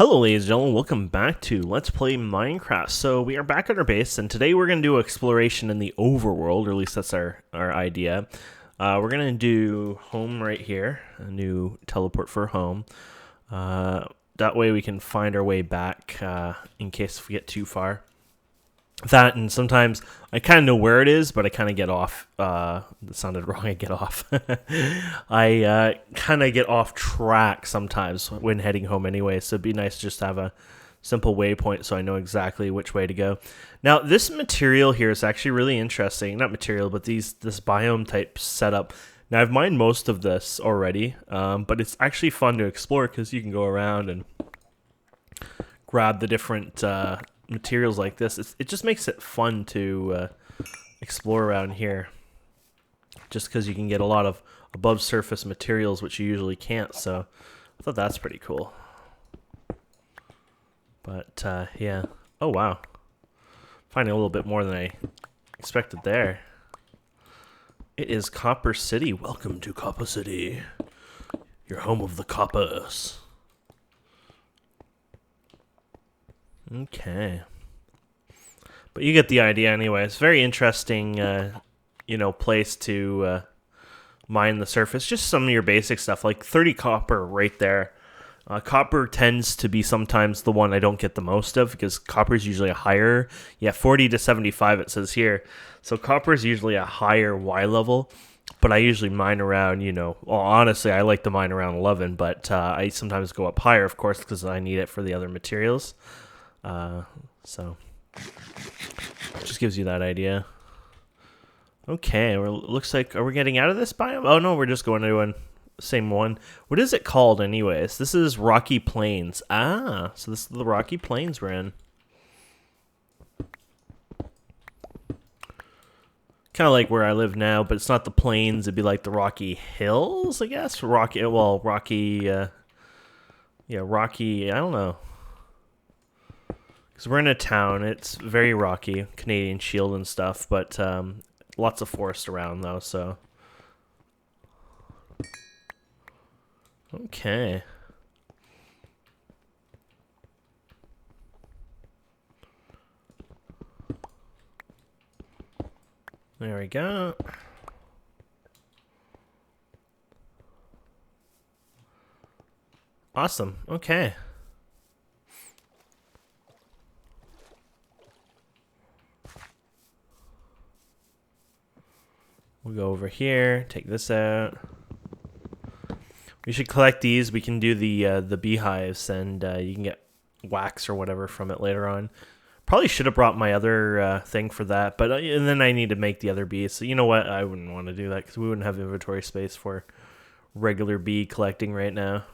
Hello ladies and gentlemen, welcome back to Let's Play Minecraft. So we are back at our base, and today we're going to do exploration in the overworld, or at least that's our idea. We're going to do home right here, a new teleport for home. That way we can find our way back in case we get too far. That, and sometimes I kind of know where it is, but I kind of get off. That sounded wrong. I get off. I kind of get off track sometimes when heading home anyway, so it'd be nice just to have a simple waypoint so I know exactly which way to go. Now, this material here is actually really interesting. Not material, but this biome type setup. Now, I've mined most of this already, but it's actually fun to explore because you can go around and grab the different materials like this. It just makes it fun to explore around here, just because you can get a lot of above surface materials which you usually can't. So I thought that's pretty cool. But yeah, oh wow, finding a little bit more than I expected there. It is Copper City. Welcome to Copper City, your home of the coppers. Okay. But you get the idea anyway. It's a very interesting, place to mine the surface. Just some of your basic stuff, like 30 copper right there. Copper tends to be sometimes the one I don't get the most of, because copper is usually a higher, 40 to 75 it says here. So copper is usually a higher Y level, but I usually mine around, well, honestly, I like to mine around 11, but I sometimes go up higher, of course, because I need it for the other materials. So just gives you that idea. Okay, looks like, are we getting out of this biome? Oh no, we're just going to the same one. What is it called anyways? This is Rocky Plains. Ah, so this is the Rocky Plains we're in. Kind of like where I live now, but it's not the plains. It'd be like the Rocky Hills, I guess. Rocky, I don't know. Because we're in a town, it's very rocky, Canadian Shield and stuff, but lots of forest around though, so. Okay. There we go. Awesome, okay. We'll go over here, take this out. We should collect these. We can do the beehives, and you can get wax or whatever from it later on. Probably should have brought my other thing for that, but and then I need to make the other bees. So you know what? I wouldn't want to do that because we wouldn't have inventory space for regular bee collecting right now.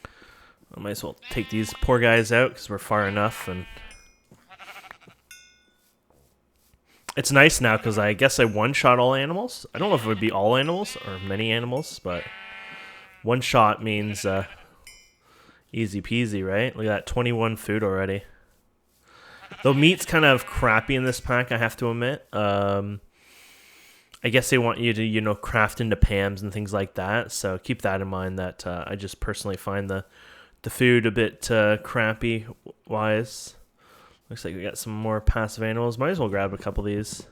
I might as well take these poor guys out because we're far enough. And it's nice now because I guess I one-shot all animals. I don't know if it would be all animals or many animals, but one shot means easy peasy, right? Look at that, 21 food already. Though meat's kind of crappy in this pack, I have to admit. I guess they want you to, craft into Pams and things like that. So keep that in mind that I just personally find the food a bit crappy-wise. Looks like we got some more passive animals. Might as well grab a couple of these.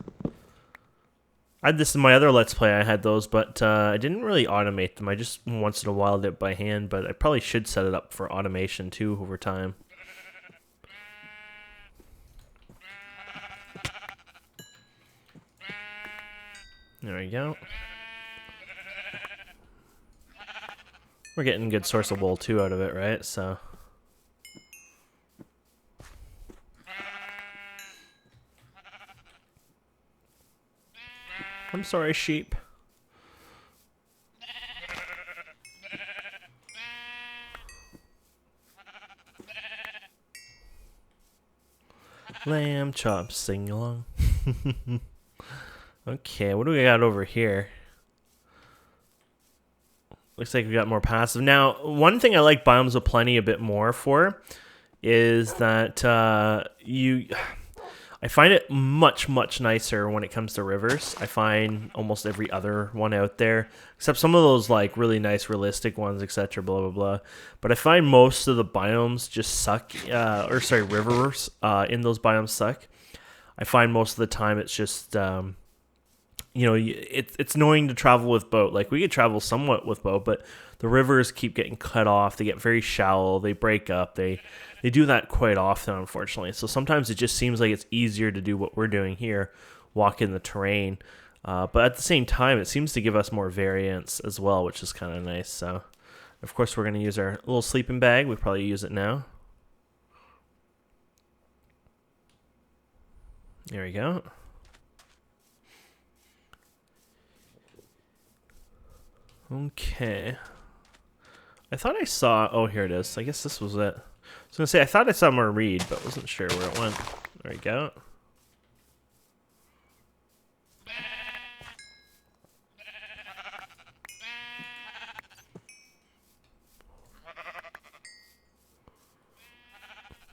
I had this in my other Let's Play. I had those, but I didn't really automate them. I just once in a while did it by hand, but I probably should set it up for automation too over time. There we go. We're getting a good source of wool too out of it, right? So. I'm sorry, sheep. Lamb chops, sing along. Okay, what do we got over here? Looks like we got more passive. Now, one thing I like Biomes of Plenty a bit more for is that I I find it much, much nicer when it comes to rivers. I find almost every other one out there, except some of those like really nice realistic ones, etc. Blah blah blah. But I find most of the biomes just suck. Rivers in those biomes suck. I find most of the time it's just it's annoying to travel with boat. Like we could travel somewhat with boat, but the rivers keep getting cut off. They get very shallow. They break up. They do that quite often, unfortunately. So sometimes it just seems like it's easier to do what we're doing here, walk in the terrain. But at the same time, it seems to give us more variance as well, which is kind of nice. So, of course, we're going to use our little sleeping bag. We probably use it now. There we go. Okay. I thought I saw... Oh, here it is. I guess this was it. I was going to say, I thought I saw more read, but wasn't sure where it went. There we go.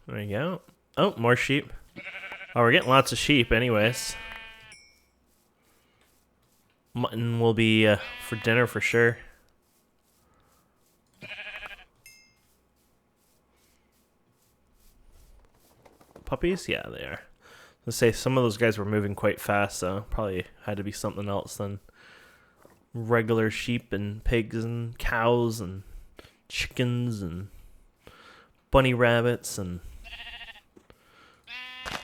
There we go. Oh, more sheep. Oh, we're getting lots of sheep anyways. Mutton will be for dinner for sure. Puppies? Yeah, they are. Let's say some of those guys were moving quite fast, so probably had to be something else than regular sheep and pigs and cows and chickens and bunny rabbits and...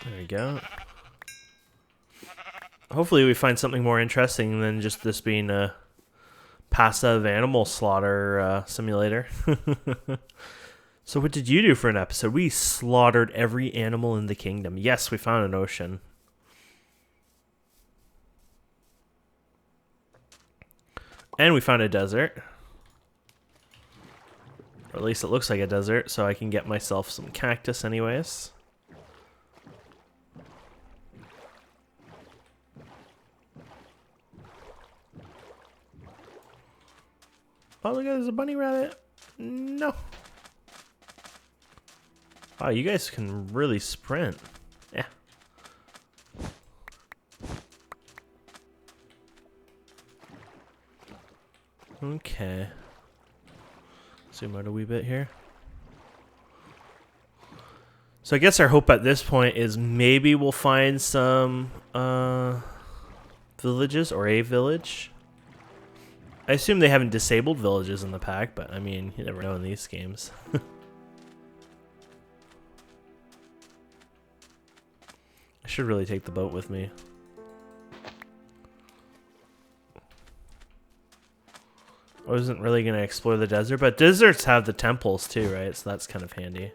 There we go. Hopefully we find something more interesting than just this being a passive animal slaughter simulator. So what did you do for an episode? We slaughtered every animal in the kingdom. Yes, we found an ocean. And we found a desert. Or at least it looks like a desert, so I can get myself some cactus anyways. Oh, look, there's a bunny rabbit. No. Wow, you guys can really sprint. Yeah. Okay. Zoom out a wee bit here. So I guess our hope at this point is maybe we'll find some villages or a village. I assume they haven't disabled villages in the pack, but I mean, you never know in these games. I should really take the boat with me. I wasn't really going to explore the desert, but deserts have the temples too, right? So that's kind of handy.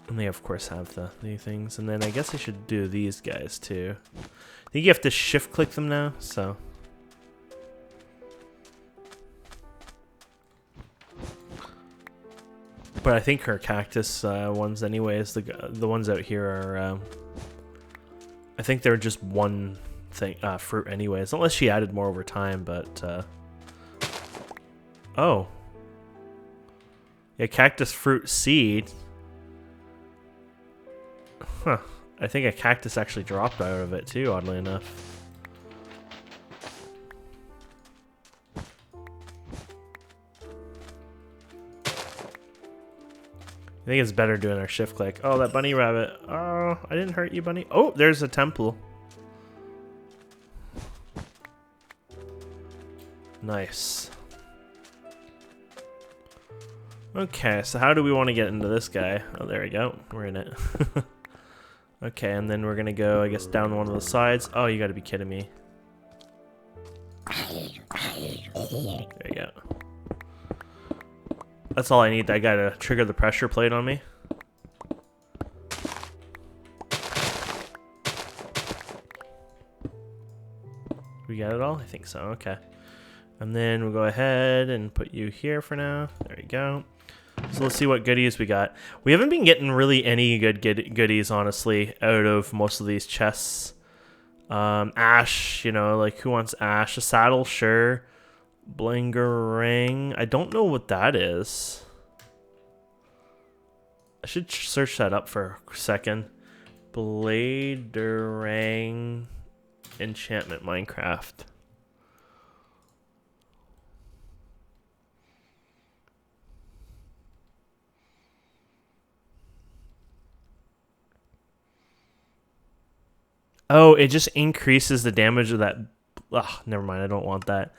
And they, of course, have the things. And then I guess I should do these guys too. I think you have to shift-click them now, so... But I think her cactus ones anyways, the ones out here are, I think they're just one thing, fruit anyways, unless she added more over time, but, oh. Yeah, cactus fruit seed. Huh. I think a cactus actually dropped out of it too, oddly enough. I think it's better doing our shift click. Oh, that bunny rabbit. Oh, I didn't hurt you, bunny. Oh, there's a temple. Nice. Okay, so how do we want to get into this guy? Oh, there we go. We're in it. Okay, and then we're going to go, I guess, down one of the sides. Oh, you got to be kidding me. There you go. That's all I need. I gotta trigger the pressure plate on me. We got it all? I think so. Okay. And then we'll go ahead and put you here for now. There we go. So let's see what goodies we got. We haven't been getting really any good goodies, honestly, out of most of these chests. Ash, you know, like who wants ash? A saddle, sure. Blingerang. I don't know what that is. I should search that up for a second. Bladerang enchantment Minecraft. Oh, it just increases the damage of that. Ugh, never mind. I don't want that.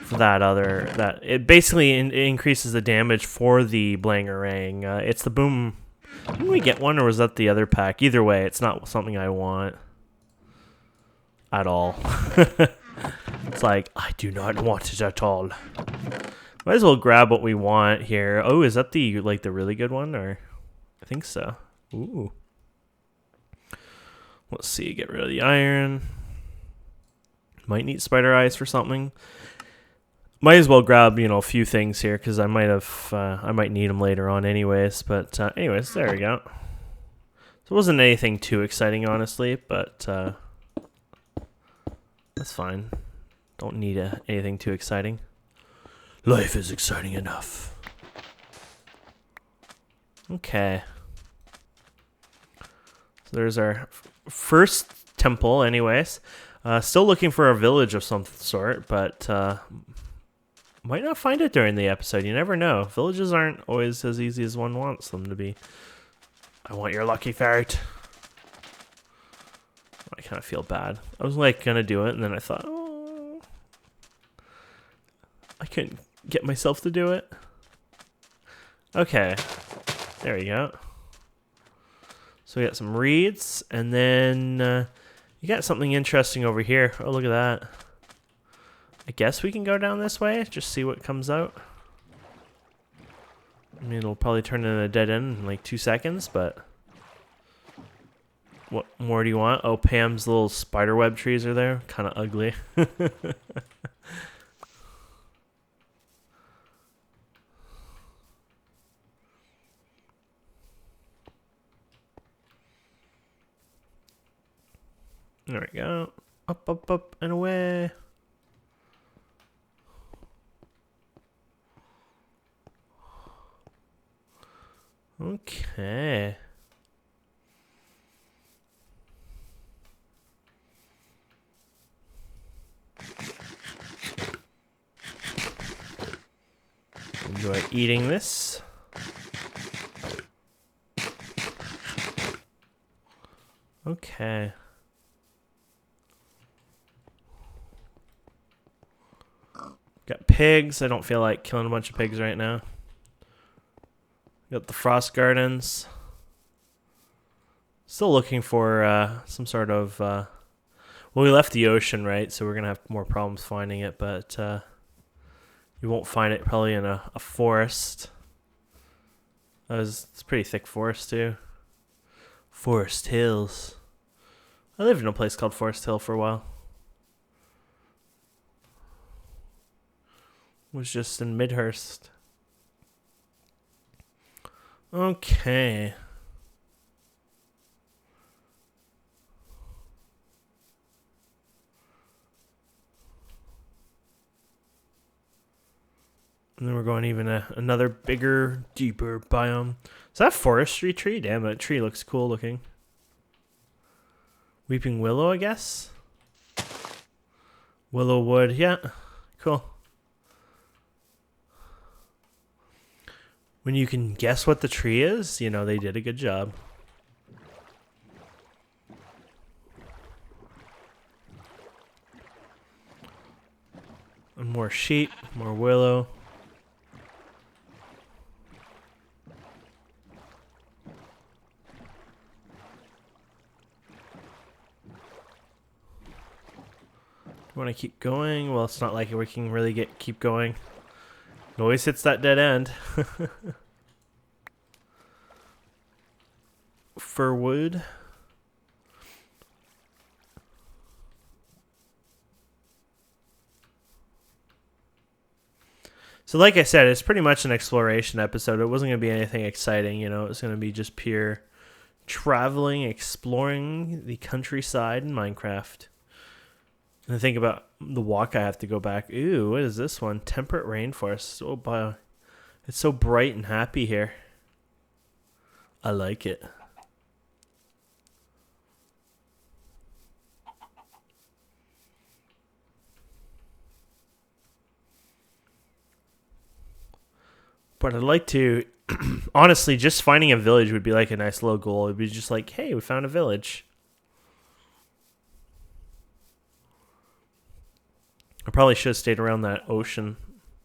For that it basically increases the damage for the Blangerang. It's the boom. Didn't we get one, or was that the other pack? Either way, it's not something I want at all. It's like, I do not want it at all. Might as well grab what we want here. Oh, is that the really good one? Or I think so. Ooh. Let's see, get rid of the iron. Might need spider eyes for something. Might as well grab, a few things here, because I might need them later on anyways. But anyways, there we go. So it wasn't anything too exciting, honestly, but that's fine. Don't need anything too exciting. Life is exciting enough. Okay. So there's our first temple, anyways. Still looking for a village of some sort, but might not find it during the episode. You never know. Villages aren't always as easy as one wants them to be. I want your lucky ferret. I kind of feel bad. I was gonna do it, and then I thought, oh, I couldn't get myself to do it. Okay, there we go. So we got some reeds, and then you got something interesting over here. Oh, look at that. I guess we can go down this way, just see what comes out. I mean, it'll probably turn into a dead end in like 2 seconds, but what more do you want? Oh, Pam's little spiderweb trees are there. Kind of ugly. There we go. Up, up, up, and away. Okay. Enjoy eating this. Okay. Got pigs. I don't feel like killing a bunch of pigs right now. Got the frost gardens. Still looking for some sort of... well, we left the ocean, right? So we're going to have more problems finding it, but you won't find it probably in a forest. It's pretty thick forest, too. Forest Hills. I lived in a place called Forest Hill for a while. It was just in Midhurst. Okay. And then we're going even another bigger, deeper biome. Is that a forestry tree? Damn, that tree looks cool looking. Weeping willow, I guess? Willow wood, yeah. Cool. When you can guess what the tree is, they did a good job. And more sheep, more willow. Want to keep going? Well, it's not like we can really keep going. It always hits that dead end. For wood. So like I said, it's pretty much an exploration episode. It wasn't going to be anything exciting, it was going to be just pure traveling, exploring the countryside in Minecraft. And think about the walk I have to go back. Ooh, what is this one? Temperate rainforest. Oh, it's so bright and happy here. I like it. But I'd like to, honestly, just finding a village would be like a nice little goal. It'd be just like, hey, we found a village. I probably should have stayed around that ocean,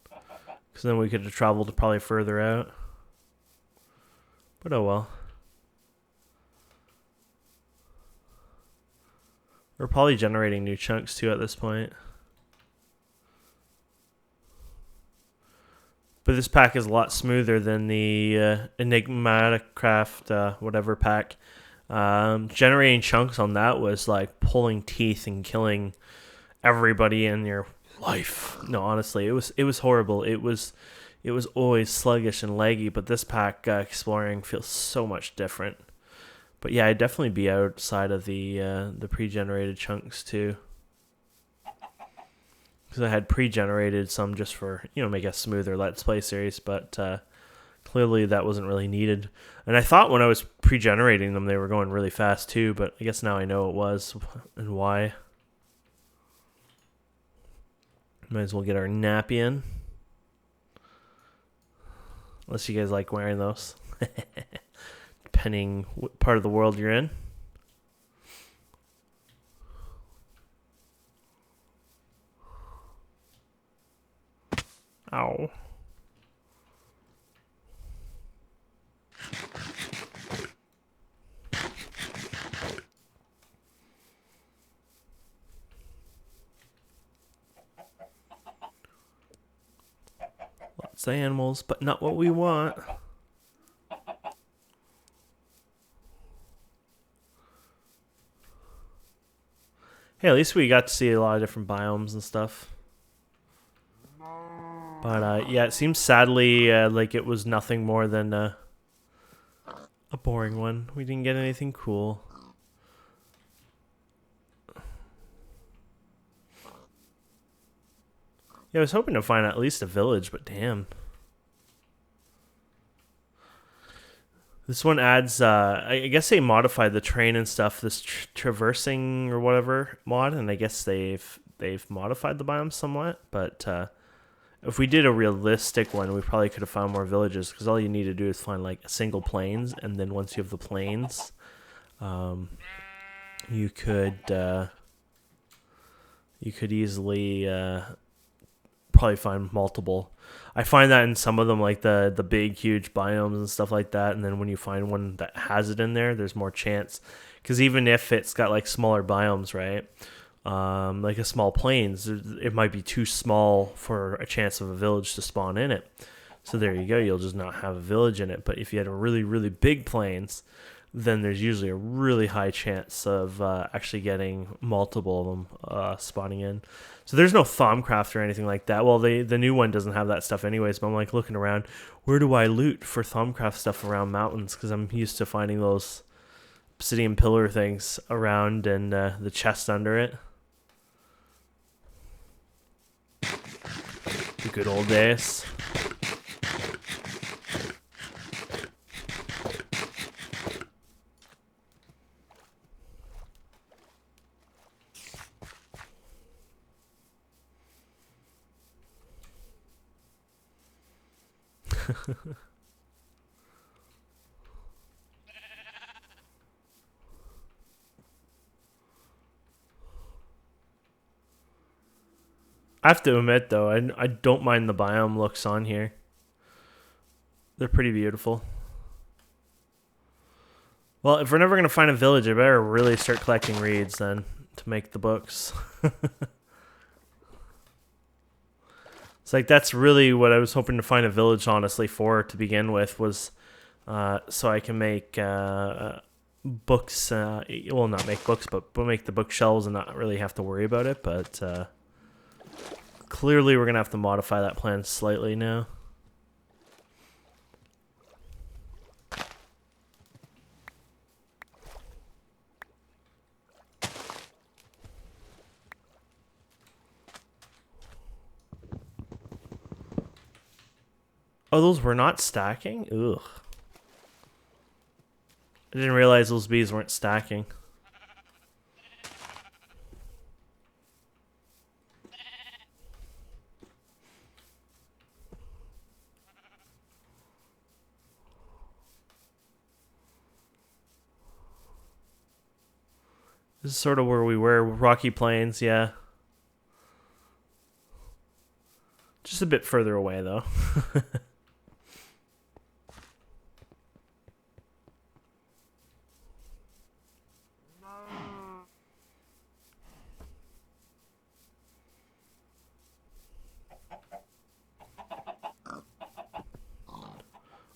because then we could have traveled probably further out. But oh well. We're probably generating new chunks too at this point. But this pack is a lot smoother than the Enigmatic Craft whatever pack. Generating chunks on that was like pulling teeth and killing everybody in your life. No, honestly, it was horrible. It was always sluggish and laggy, but this pack exploring feels so much different. But yeah, I'd definitely be outside of the pre-generated chunks too, because I had pre-generated some just for, you know, make a smoother Let's Play series, but clearly that wasn't really needed. And I thought when I was pre-generating them they were going really fast too, but I guess now I know it was and why. Might as well get our nappy in. Unless you guys like wearing those. Depending what part of the world you're in. Ow. Lots of animals, but not what we want. Hey, at least we got to see a lot of different biomes and stuff. But yeah, it seems sadly like it was nothing more than a boring one. We didn't get anything cool. Yeah, I was hoping to find at least a village, but damn. This one adds, I guess they modified the terrain and stuff, this traversing or whatever mod, and I guess they've modified the biome somewhat, but if we did a realistic one, we probably could have found more villages, because all you need to do is find like single plains, and then once you have the plains, you could easily probably find multiple. I find that in some of them, like the big huge biomes and stuff like that, and then when you find one that has it in there, there's more chance, because even if it's got like smaller biomes, right, like a small plains, it might be too small for a chance of a village to spawn in it. So there you go, you'll just not have a village in it. But if you had a really, really big plains, then there's usually a really high chance of actually getting multiple of them spawning in. So there's no Thaumcraft or anything like that. Well, the new one doesn't have that stuff anyways, but I'm like looking around, where do I loot for Thaumcraft stuff around mountains? Because I'm used to finding those obsidian pillar things around and the chest under it. The good old days. I have to admit, though, I don't mind the biome looks on here. They're pretty beautiful. Well, if we're never going to find a village, I better really start collecting reeds then to make the books. It's like that's really what I was hoping to find a village, honestly, for to begin with, was so I can make books. Well, not make books, but make the bookshelves and not really have to worry about it. But clearly we're going to have to modify that plan slightly now. Oh, those were not stacking? Ugh. I didn't realize those bees weren't stacking. This is sort of where we were, Rocky Plains, yeah. Just a bit further away, though.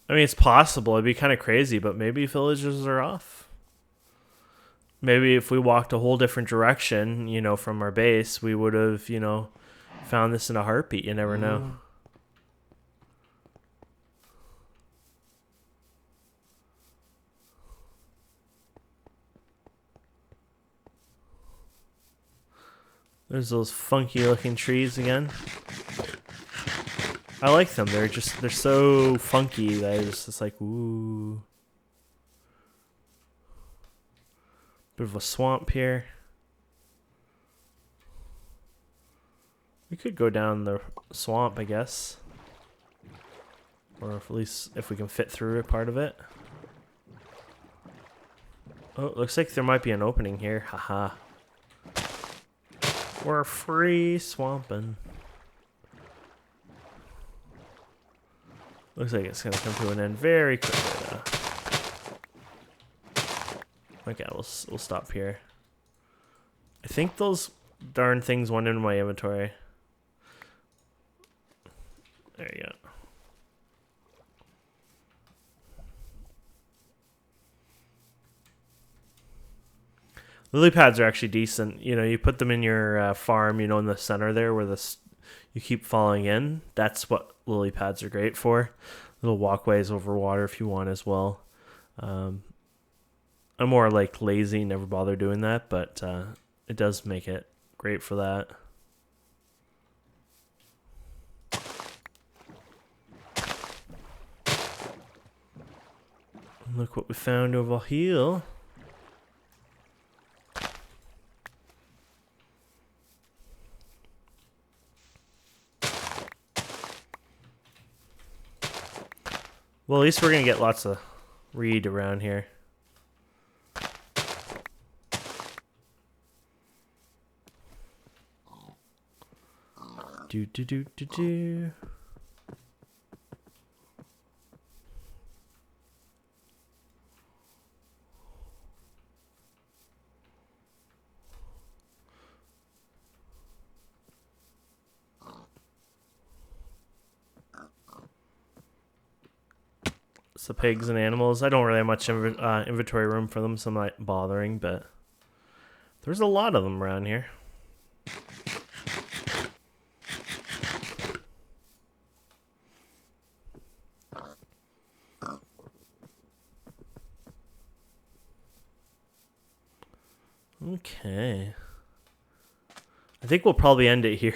I mean, it's possible. It'd be kind of crazy, but maybe villagers are off. Maybe if we walked a whole different direction, you know, from our base, we would have, you know, found this in a heartbeat. You never know. There's those funky looking trees again. I like them. They're so funky that it's just like, ooh. Bit of a swamp here. We could go down the swamp, I guess. Or at least if we can fit through a part of it. Oh, it looks like there might be an opening here. Haha. We're free swamping. Looks like it's gonna come to an end very quickly though. Okay, we'll stop here. I think those darn things went into my inventory. There you go. Lily pads are actually decent. You know, you put them in your farm, you know, in the center there where you keep falling in. That's what lily pads are great for. Little walkways over water if you want as well. I'm more like lazy, never bother doing that, but it does make it great for that. Look what we found over here. Well, at least we're going to get lots of reed around here. Do do do do do. So pigs and animals. I don't really have much inventory room for them, so I'm not bothering, but there's a lot of them around here. Okay. I think we'll probably end it here.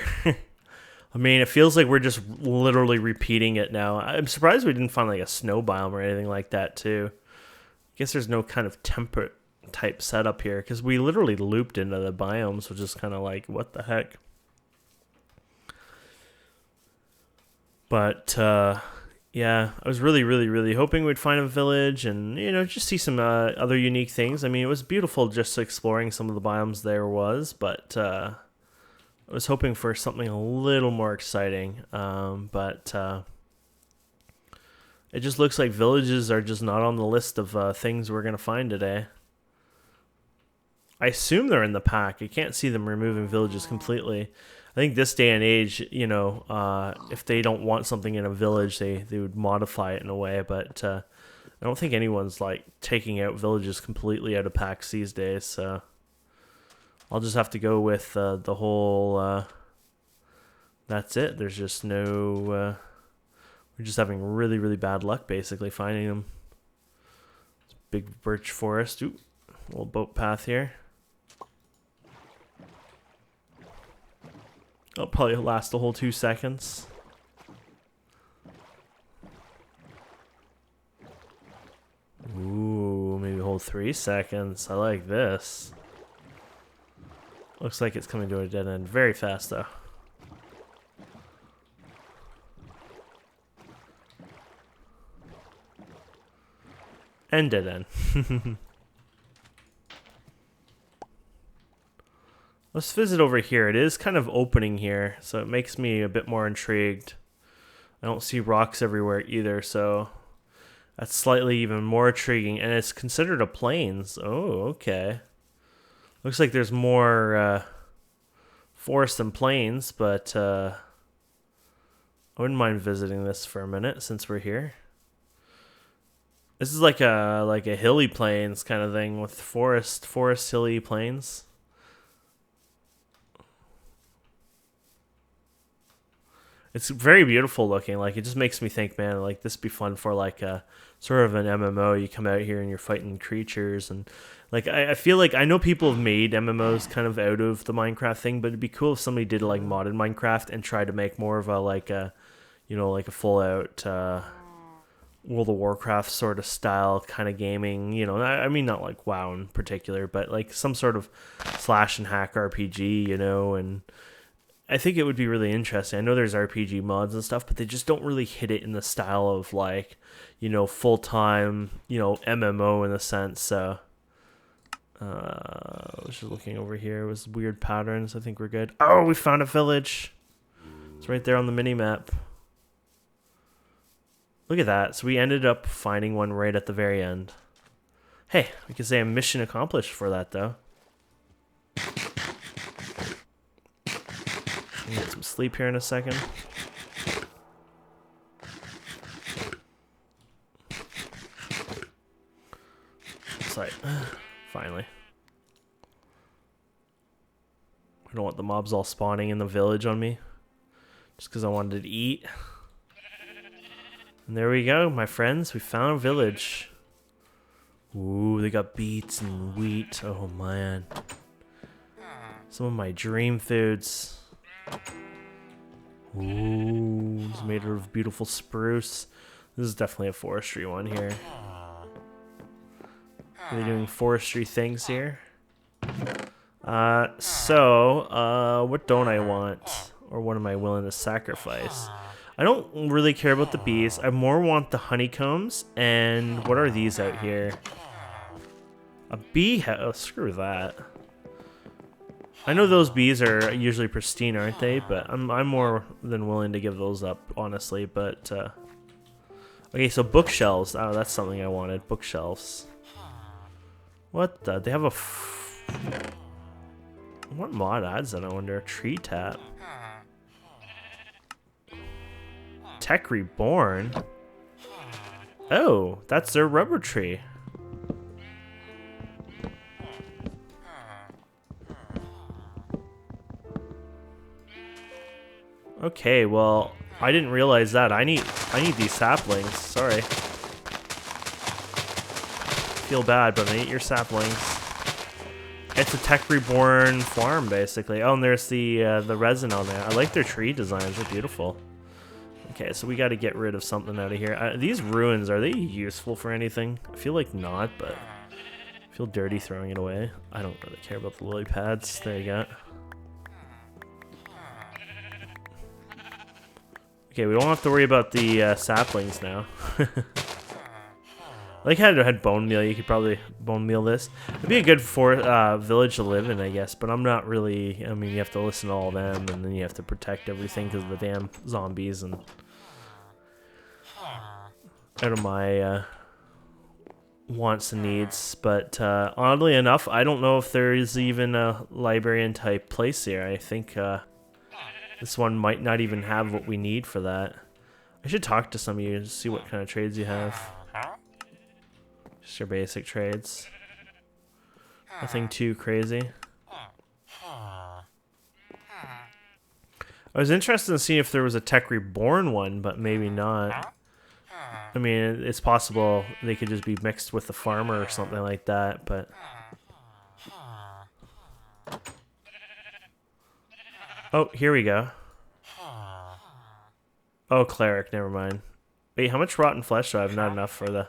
I mean, it feels like we're just literally repeating it now. I'm surprised we didn't find like a snow biome or anything like that too. I guess there's no kind of temperate type setup here because we literally looped into the biomes, which is kind of like, what the heck? But yeah, I was really hoping we'd find a village and, you know, just see some other unique things. I mean, it was beautiful just exploring some of the biomes there was, but I was hoping for something a little more exciting, but it just looks like villages are just not on the list of things we're going to find today. I assume they're in the pack. I can't see them removing villages completely. I think this day and age, you know, if they don't want something in a village, they would modify it in a way, but I don't think anyone's like taking out villages completely out of packs these days, so I'll just have to go with the whole, that's it. There's just no, we're just having really bad luck basically finding them. Big birch forest. Ooh, little boat path here. It'll probably last the whole 2 seconds. Ooh, maybe a whole 3 seconds. I like this. Looks like it's coming to a dead end very fast, though. And dead end. Let's visit over here. It is kind of opening here, so it makes me a bit more intrigued. I don't see rocks everywhere either, so that's slightly even more intriguing. And it's considered a plains. Oh, okay. Looks like there's more forest than plains, but I wouldn't mind visiting this for a minute since we're here. This is like a hilly plains kind of thing with forest hilly plains. It's very beautiful looking. Like, it just makes me think, man, like this would be fun for like a sort of an MMO. You come out here and you're fighting creatures, and like I feel like I know people have made MMOs kind of out of the Minecraft thing, but it'd be cool if somebody did like modded Minecraft and tried to make more of a like a, you know, like a full out World of Warcraft sort of style kind of gaming. You know, I mean not like WoW in particular, but like some sort of slash and hack RPG. You know, and I think it would be really interesting. I know there's RPG mods and stuff, but they just don't really hit it in the style of like, you know, full-time, you know, MMO in a sense. So, I was just looking over here. It was weird patterns. I think we're good. Oh, we found a village. It's right there on the mini-map. Look at that. So we ended up finding one right at the very end. Hey, we can say a mission accomplished for that, though. Get some sleep here in a second. It's like, finally. I don't want the mobs all spawning in the village on me. Just because I wanted to eat. And there we go, my friends. We found a village. Ooh, they got beets and wheat. Oh, man. Some of my dream foods. Ooh, it's made of beautiful spruce. This is definitely a forestry one here. Are they doing forestry things here? What don't I want? Or what am I willing to sacrifice? I don't really care about the bees. I more want the honeycombs. And what are these out here? A bee house? Oh, screw that. I know those bees are usually pristine, aren't they? But I'm more than willing to give those up, honestly. But okay, so bookshelves. Oh, that's something I wanted. Bookshelves. What the? They have a. What mod adds that? I wonder. Tree tap. Tech Reborn. Oh, that's their rubber tree. Okay, well, I didn't realize that. I need these saplings. Sorry. Feel bad, but I need your saplings. It's a Tech Reborn farm, basically. Oh, and there's the resin on there. I like their tree designs. They're beautiful. Okay, so we got to get rid of something out of here. These ruins, are they useful for anything? I feel like not, but I feel dirty throwing it away. I don't really care about the lily pads. There you go. Okay, we don't have to worry about the saplings now. Like how I had bone meal, you could probably bone meal this. It'd be a good village to live in, I guess, but I'm not really. I mean, you have to listen to all of them, and then you have to protect everything because of the damn zombies and out of my wants and needs. But oddly enough, I don't know if there is even a librarian type place here. I think this one might not even have what we need for that. I should talk to some of you to see what kind of trades you have. Just your basic trades. Nothing too crazy. I was interested to see if there was a Tech Reborn one, but maybe not. I mean, it's possible they could just be mixed with the farmer or something like that, but... Oh, here we go. Oh, cleric, never mind. Wait, how much rotten flesh do I have? Not enough for the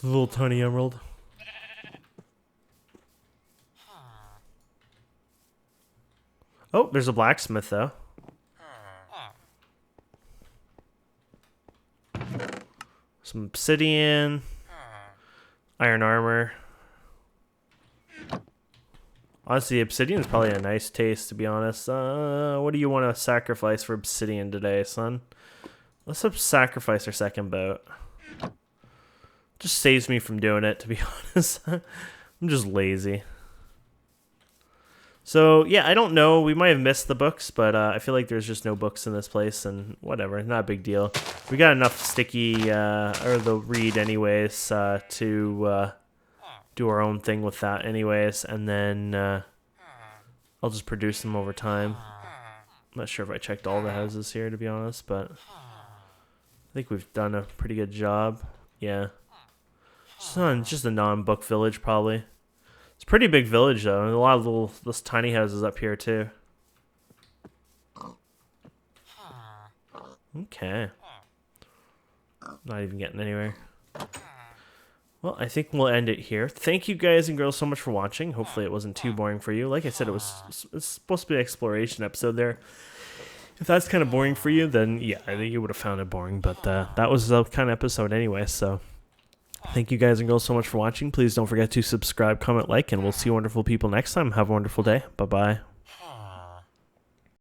little tiny emerald. Oh, there's a blacksmith, though. Some obsidian. Iron armor. Honestly, obsidian's probably a nice taste, to be honest. What do you want to sacrifice for obsidian today, son? Let's sacrifice our second boat. Just saves me from doing it, to be honest. I'm just lazy. So, yeah, I don't know. We might have missed the books, but I feel like there's just no books in this place, and whatever. Not a big deal. We got enough sticky, or the reed anyways, to do our own thing with that anyways, and then I'll just produce them over time. I'm not sure if I checked all the houses here, to be honest, but I think we've done a pretty good job. Yeah. It's just a non-book village, probably. It's a pretty big village, though, and a lot of those tiny houses up here, too. Okay. Not even getting anywhere. Well, I think we'll end it here. Thank you guys and girls so much for watching. Hopefully it wasn't too boring for you. Like I said, it's supposed to be an exploration episode there. If that's kind of boring for you, then yeah, I think you would have found it boring. But that was the kind of episode anyway, so... Thank you guys and girls so much for watching. Please don't forget to subscribe, comment, like, and we'll see you wonderful people next time. Have a wonderful day. Bye-bye.